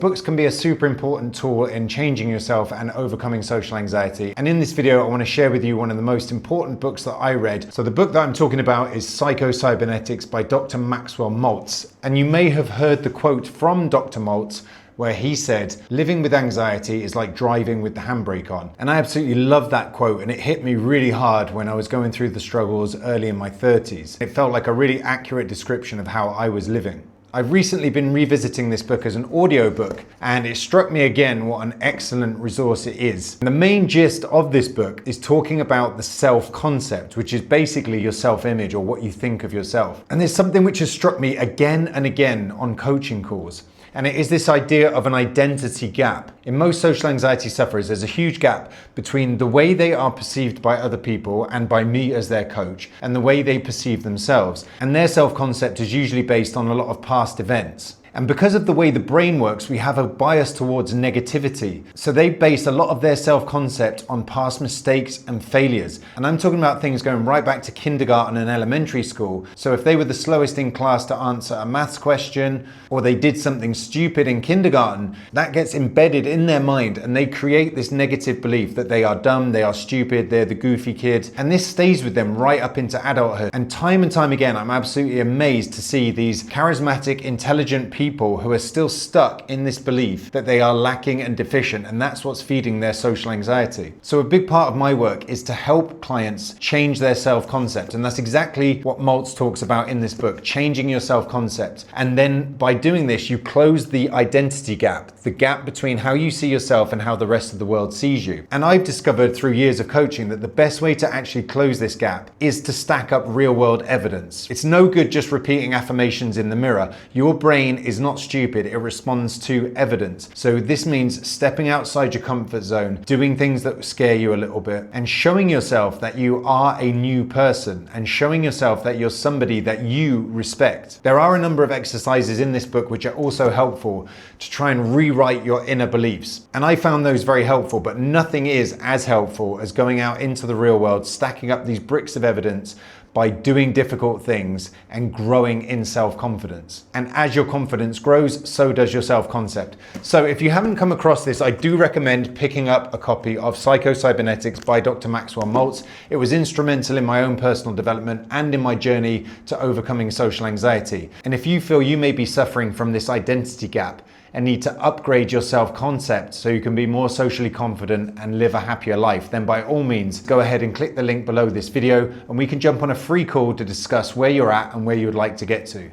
Books can be a super important tool in changing yourself and overcoming social anxiety. And in this video, I want to share with you one of the most important books that I read. So the book that I'm talking about is Psycho-Cybernetics by Dr. Maxwell Maltz. And you may have heard the quote from Dr. Maltz where he said, "Living with anxiety is like driving with the handbrake on." And I absolutely love that quote, and it hit me really hard when I was going through the struggles early in my 30s. It felt like a really accurate description of how I was living. I've recently been revisiting this book as an audiobook, and it struck me again what an excellent resource it is. And the main gist of this book is talking about the self-concept, which is basically your self-image or what you think of yourself. And there's something which has struck me again and again on coaching calls. And it is this idea of an identity gap. In most social anxiety sufferers, there's a huge gap between the way they are perceived by other people and by me as their coach, and the way they perceive themselves. And their self-concept is usually based on a lot of past events. And because of the way the brain works, we have a bias towards negativity. So they base a lot of their self-concept on past mistakes and failures. And I'm talking about things going right back to kindergarten and elementary school. So if they were the slowest in class to answer a maths question, or they did something stupid in kindergarten, that gets embedded in their mind, and they create this negative belief that they are dumb, they are stupid, they're the goofy kid. And this stays with them right up into adulthood. And time again, I'm absolutely amazed to see these charismatic, intelligent people who are still stuck in this belief that they are lacking and deficient, and that's what's feeding their social anxiety. So a big part of my work is to help clients change their self-concept, and that's exactly what Maltz talks about in this book, changing your self-concept. And then by doing this, you close the identity gap, the gap between how you see yourself and how the rest of the world sees you. And I've discovered through years of coaching that the best way to actually close this gap is to stack up real-world evidence. It's no good just repeating affirmations in the mirror. Your brain is not stupid, it responds to evidence. So this means stepping outside your comfort zone, doing things that scare you a little bit, and showing yourself that you are a new person, and showing yourself that you're somebody that you respect. There are a number of exercises in this book which are also helpful to try and rewrite your inner beliefs. And I found those very helpful, but nothing is as helpful as going out into the real world, stacking up these bricks of evidence by doing difficult things and growing in self-confidence. And as your confidence grows, so does your self-concept. So if you haven't come across this, I do recommend picking up a copy of Psycho-Cybernetics by Dr. Maxwell Maltz. It was instrumental in my own personal development and in my journey to overcoming social anxiety. And if you feel you may be suffering from this identity gap and need to upgrade your self-concept so you can be more socially confident and live a happier life, then by all means, go ahead and click the link below this video and we can jump on a free call to discuss where you're at and where you would like to get to.